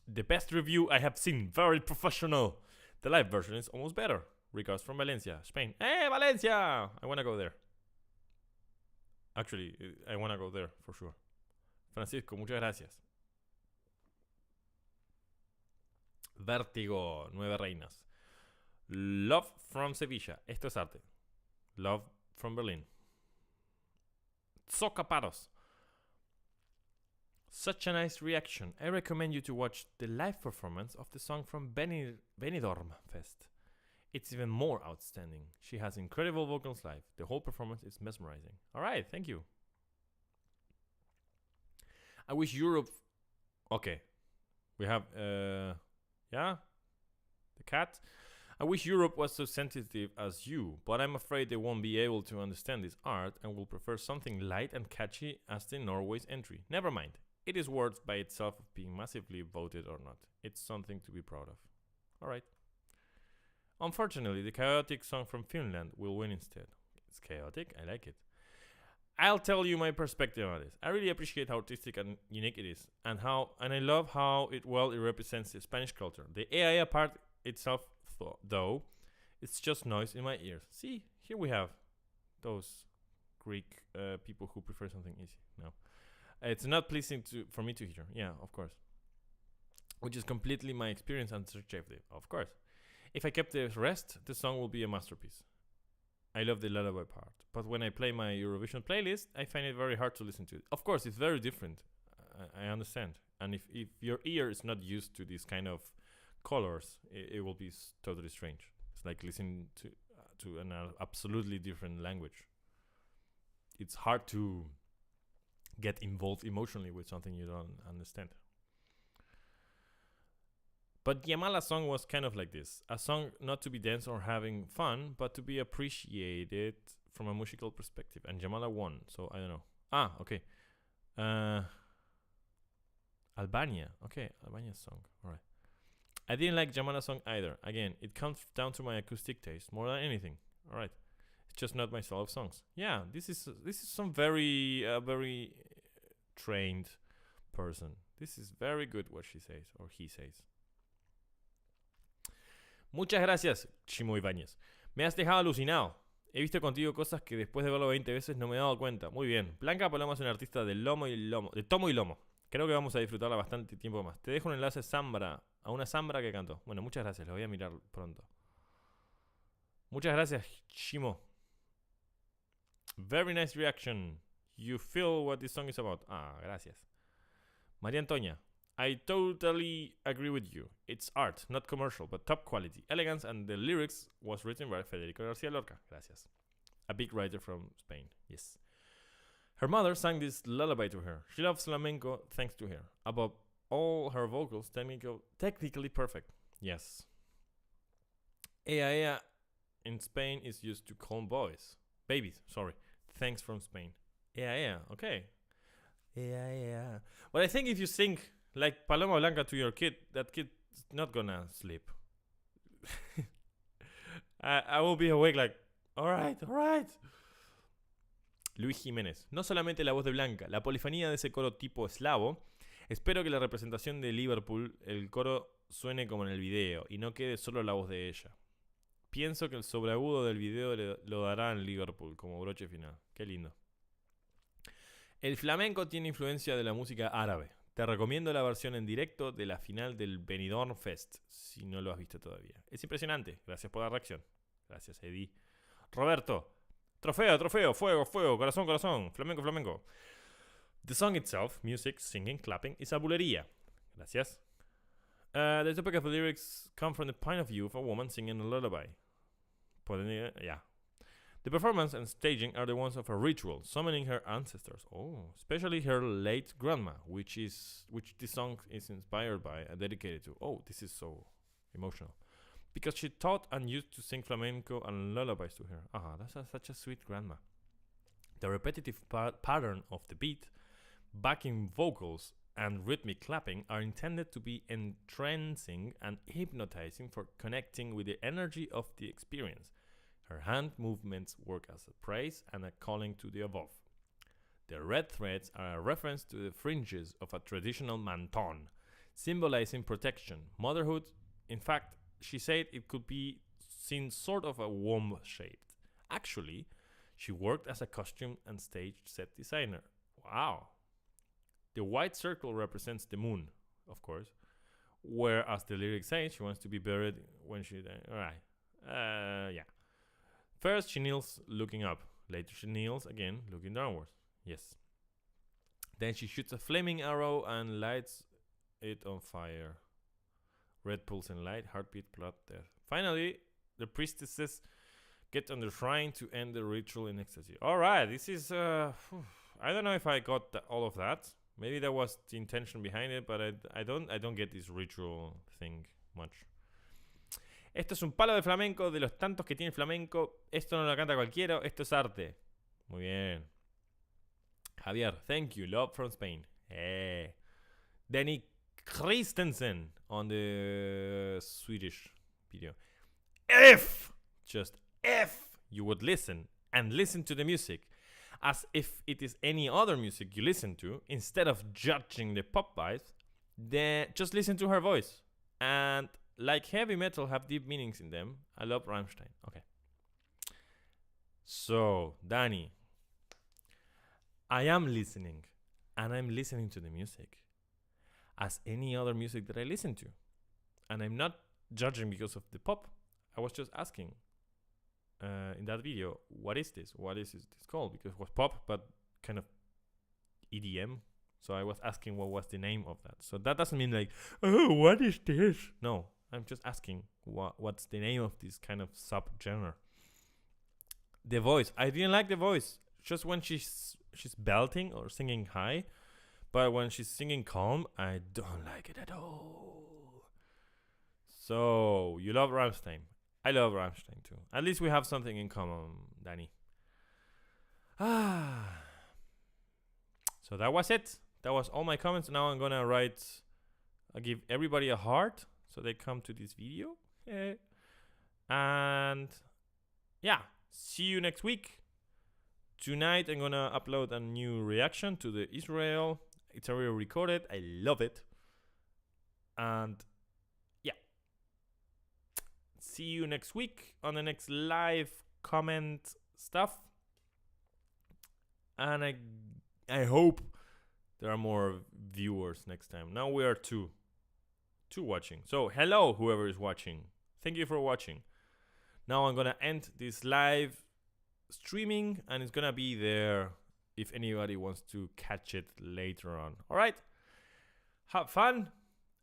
A: The best review I have seen, very professional. The live version is almost better. Regards from Valencia, Spain. Hey, Valencia! I want to go there. Actually, I want to go there for sure. Francisco, muchas gracias. Vértigo, Nueve Reinas. Love from Sevilla. Esto es arte. Love from Berlin. Zocaparos. Such a nice reaction. I recommend you to watch the live performance of the song from Benidorm Fest. It's even more outstanding. She has incredible vocals live. The whole performance is mesmerizing. Alright, thank you. I wish Europe... Okay. We have... yeah? The cat? I wish Europe was so sensitive as you, but I'm afraid they won't be able to understand this art and will prefer something light and catchy as the Norway's entry. Never mind. It is worth by itself of being massively voted or not. It's something to be proud of. Alright. Unfortunately, the chaotic song from Finland will win instead. It's chaotic, I like it. I'll tell you my perspective on this. I really appreciate how artistic and unique it is, and I love how it represents the Spanish culture. The AI part itself, though, it's just noise in my ears. See, here we have those Greek people who prefer something easy. No, it's not pleasing for me to hear. Yeah, of course. Which is completely my experience and subjective, of course. If I kept the rest, the song will be a masterpiece. I love the lullaby part, but when I play my Eurovision playlist, I find it very hard to listen to it. Of course, it's very different. I understand. And if your ear is not used to these kind of colors, it will be totally strange. It's like listening to an absolutely different language. It's hard to get involved emotionally with something you don't understand. But Yamala's song was kind of like this. A song not to be danced or having fun, but to be appreciated from a musical perspective. And Yamala won, so I don't know. Ah, okay. A Albania. Okay, Albania song. All right. I didn't like Jamala song either. Again, it comes down to my acoustic taste more than anything. All right. It's just not my style of songs. Yeah, this is some very trained person. This is very good what she says or he says. Muchas gracias, Chimo Ibáñez. Me has dejado alucinado. He visto contigo cosas que después de verlo 20 veces no me he dado cuenta. Muy bien. Blanca Paloma es una artista de tomo y lomo. Creo que vamos a disfrutarla bastante tiempo más. Te dejo un enlace a una Zambra que cantó. Bueno, muchas gracias. Lo voy a mirar pronto. Muchas gracias, Chimo. Very nice reaction. You feel what this song is about. Ah, gracias. María Antonia. I totally agree with you. It's art, not commercial, but top quality. Elegance, and the lyrics was written by Federico García Lorca. Gracias. A big writer from Spain. Yes. Her mother sang this lullaby to her. She loves flamenco thanks to her. Above all, her vocals technically perfect. Yes. Ea in Spain is used to call babies. Sorry. Thanks from Spain. Ea. Okay. Ea. But I think if you sing like Paloma Blanca to your kid, that kid's not gonna sleep. I will be awake like, all right. Luis Jiménez. No solamente la voz de Blanca, la polifonía de ese coro tipo eslavo. Espero que la representación de Liverpool, el coro suene como en el video y no quede solo la voz de ella. Pienso que el sobreagudo del video lo dará en Liverpool como broche final. Qué lindo. El flamenco tiene influencia de la música árabe. Te recomiendo la versión en directo de la final del Benidorm Fest, si no lo has visto todavía. Es impresionante. Gracias por la reacción. Gracias, Eddie. Roberto. Trofeo, fuego, corazón, flamenco. The song itself, music, singing, clapping, is a bulería. Gracias. The topic of the lyrics come from the point of view of a woman singing a lullaby. Yeah. The performance and staging are the ones of a ritual, summoning her ancestors. Oh, especially her late grandma, which this song is inspired by and dedicated to. Oh, this is so emotional. Because she taught and used to sing flamenco and lullabies to her. That's such a sweet grandma. The repetitive pattern of the beat, backing vocals, and rhythmic clapping are intended to be entrancing and hypnotizing for connecting with the energy of the experience. Her hand movements work as a praise and a calling to the above. The red threads are a reference to the fringes of a traditional manton, symbolizing protection, motherhood. In fact, she said it could be seen sort of a womb-shaped. Actually, she worked as a costume and stage set designer. Wow. The white circle represents the moon, of course, whereas the lyrics say she wants to be buried when she dies. Alright. Yeah. First, she kneels looking up. Later, she kneels again looking downwards. Yes. Then she shoots a flaming arrow and lights it on fire. Red pulse and light, heartbeat, blood, death. Finally, the priestesses get on the shrine to end the ritual in ecstasy. Alright, this is... I don't know if I got all of that. Maybe that was the intention behind it, but I don't get this ritual thing much. Esto es un palo de flamenco, de los tantos que tiene el flamenco. Esto no lo canta cualquiera, esto es arte. Muy bien. Javier, thank you. Love from Spain. Danny Christensen on the Swedish video. Just if you would listen and listen to the music as if it is any other music you listen to, instead of judging the pop vibes, then just listen to her voice. And like heavy metal have deep meanings in them, I love Rammstein. Okay. So, Danny, I am listening, and I'm listening to the music as any other music that I listen to. And I'm not judging because of the pop. I was just asking in that video, what is this? What is this called? Because it was pop, but kind of EDM. So I was asking what was the name of that. So that doesn't mean like, oh, what is this? No, I'm just asking what's the name of this kind of sub-genre. The voice. I didn't like the voice. Just when she's belting or singing high. But when she's singing calm, I don't like it at all. So, you love Rammstein. I love Rammstein too. At least we have something in common, Danny. So that was it. that was all my comments. Now I'm gonna I'll give everybody a heart so they come to this video. And yeah, see you next week. Tonight I'm gonna upload a new reaction to the Israel. It's already recorded. I love it. And yeah, see you next week on the next live comment stuff. And I hope there are more viewers next time. Now we are two watching. So hello, whoever is watching. Thank you for watching. Now I'm gonna end this live streaming, and it's gonna be there if anybody wants to catch it later on. All right, have fun.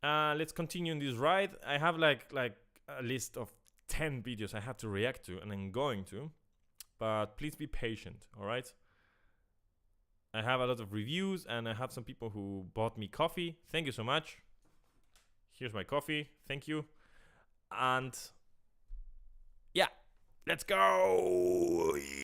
A: Let's continue in this ride. I have like a list of 10 videos I have to react to, and I'm going to, but please be patient. All right, I have a lot of reviews, and I have some people who bought me coffee. Thank you so much. Here's my coffee. Thank you. And yeah, let's go.